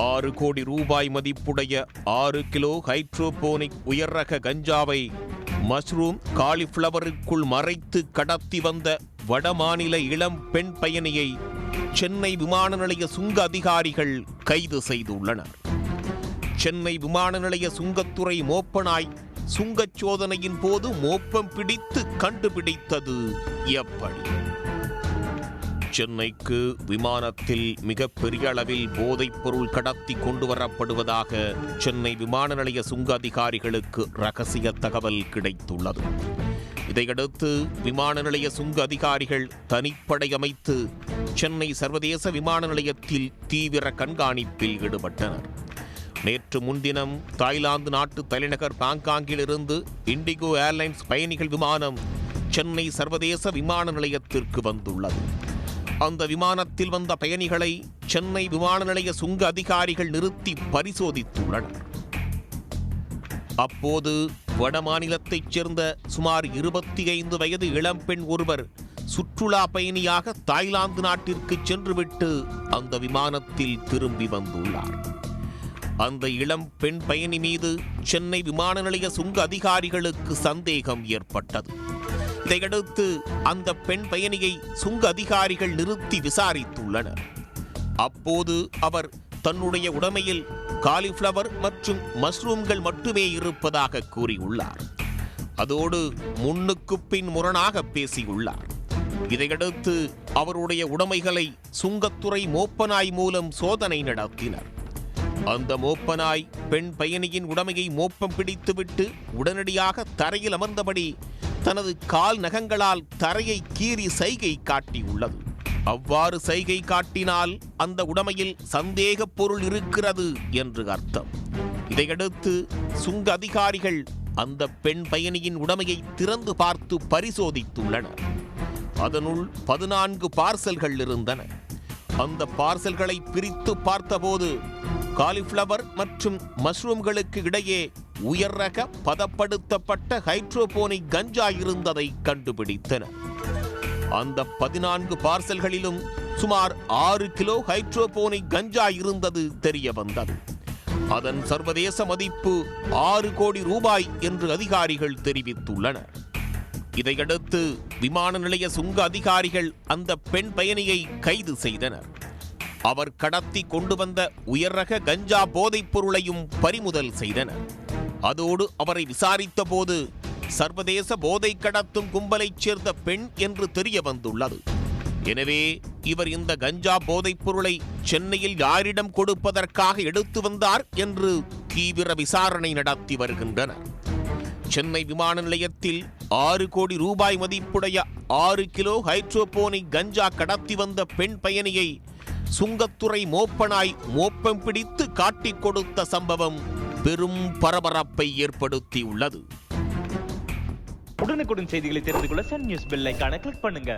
6 கோடி ரூபாய் மதிப்புடைய 6 கிலோ ஹைட்ரோபோனிக் உயர் ரக கஞ்சாவை மஷ்ரூம் காலிஃப்ளவருக்குள் மறைத்து கடத்தி வந்த வடமாநில இளம் பெண் பயணியை சென்னை விமான நிலைய சுங்க அதிகாரிகள் கைது செய்துள்ளனர். சென்னை விமான நிலைய சுங்கத்துறை மோப்பனாய் சுங்கச் சோதனையின் போது மோப்பம் பிடித்து கண்டுபிடித்தது எப்படி? சென்னைக்கு விமானத்தில் மிகப்பெரிய அளவில் போதைப் பொருள் கடத்தி கொண்டு வரப்படுவதாக சென்னை விமான நிலைய சுங்க அதிகாரிகளுக்கு ரகசிய தகவல் கிடைத்துள்ளது. இதையடுத்து விமான நிலைய சுங்க அதிகாரிகள் தனிப்படை அமைத்து சென்னை சர்வதேச விமான நிலையத்தில் தீவிர கண்காணிப்பில் ஈடுபட்டனர். நேற்று முன்தினம் தாய்லாந்து நாட்டு தலைநகர் பாங்காங்கிலிருந்து இண்டிகோ ஏர்லைன்ஸ் பயணிகள் விமானம் சென்னை சர்வதேச விமான நிலையத்திற்கு வந்துள்ளது. அந்த விமானத்தில் வந்த பயணிகளை சென்னை விமான நிலைய சுங்க அதிகாரிகள் நிறுத்தி பரிசோதித்துள்ளனர். அப்போது வடமாநிலத்தைச் சேர்ந்த சுமார் 25 வயது இளம்பெண் ஒருவர் சுற்றுலா பயணியாக தாய்லாந்து நாட்டிற்கு சென்றுவிட்டு அந்த விமானத்தில் திரும்பி வந்துள்ளார். அந்த இளம் பெண் பயணி மீது சென்னை விமான நிலைய சுங்க அதிகாரிகளுக்கு சந்தேகம் ஏற்பட்டது. இதையடுத்து அந்த பெண் பயணியை சுங்க அதிகாரிகள் நிறுத்தி விசாரித்துள்ளனர். அப்போது அவர் தன்னுடைய உடைமையில் காலிஃப்ளவர் மற்றும் மஷ்ரூம்கள் மட்டுமே இருப்பதாக கூறியுள்ளார். அதோடு முன்னுக்கு பின் முரணாக பேசியுள்ளார். இதையடுத்து அவருடைய உடைமைகளை சுங்கத்துறை மோப்பனாய் மூலம் சோதனை நடத்தினர். அந்த மோப்பனாய் பெண் பயணியின் உடைமையை மோப்பம் பிடித்துவிட்டு உடனடியாக தரையில் அமர்ந்தபடி தனது கால் நகங்களால் தரையை கீறி சைகை காட்டியுள்ளது. அவ்வாறு சைகை காட்டினால் அந்த உடைமையில் சந்தேக பொருள் இருக்கிறது என்று அர்த்தம். இதையடுத்து சுங்க அதிகாரிகள் அந்த பெண் பயணியின் உடைமையை திறந்து பார்த்து பரிசோதித்துள்ளனர். அதனுள் 14 பார்சல்கள் இருந்தன. அந்த பார்சல்களை பிரித்து பார்த்தபோது காலிஃப்ளவர் மற்றும் மஷ்ரூம்களுக்கு இடையே உயர் ரக பதப்படுத்தப்பட்ட ஹைட்ரோபோனிக் கஞ்சா இருந்ததை கண்டுபிடித்தனர். அந்த 14 பார்சல்களிலும் சுமார் 6 கிலோ ஹைட்ரோபோனிக் கஞ்சா இருந்தது தெரிய வந்தது. அதன் சர்வதேச மதிப்பு 6 கோடி ரூபாய் என்று அதிகாரிகள் தெரிவித்துள்ளனர். இதையடுத்து விமான நிலைய சுங்க அதிகாரிகள் அந்த பெண் பயணியை கைது செய்தனர். அவர் கடத்தி கொண்டு வந்த உயர் ரக கஞ்சா போதைப் பொருளையும் பறிமுதல் செய்தனர். அதோடு அவரை விசாரித்த போது சர்வதேச போதை கடத்தும் கும்பலைச் சேர்ந்த பெண் என்று தெரிய வந்துள்ளது. எனவே இவர் இந்த கஞ்சா போதைப் பொருளை சென்னையில் யாரிடம் கொடுப்பதற்காக எடுத்து வந்தார் என்று தீவிர விசாரணை நடத்தி வருகின்றனர். சென்னை விமான நிலையத்தில் 6 கோடி ரூபாய் மதிப்புடைய 6 கிலோ ஹைட்ரோபோனிக் கஞ்சா கடத்தி வந்த பெண் பயணியை சுங்கத்துறை மோப்பனாய் மோப்பம் பிடித்து காட்டிக் கொடுத்த சம்பவம் பெரும் பரபரப்பை ஏற்படுத்தியுள்ளது. உடனுக்குடன் செய்திகளை தெரிந்து கொள்ள சன் நியூஸ் பெல் ஐகானை கிளிக் பண்ணுங்க.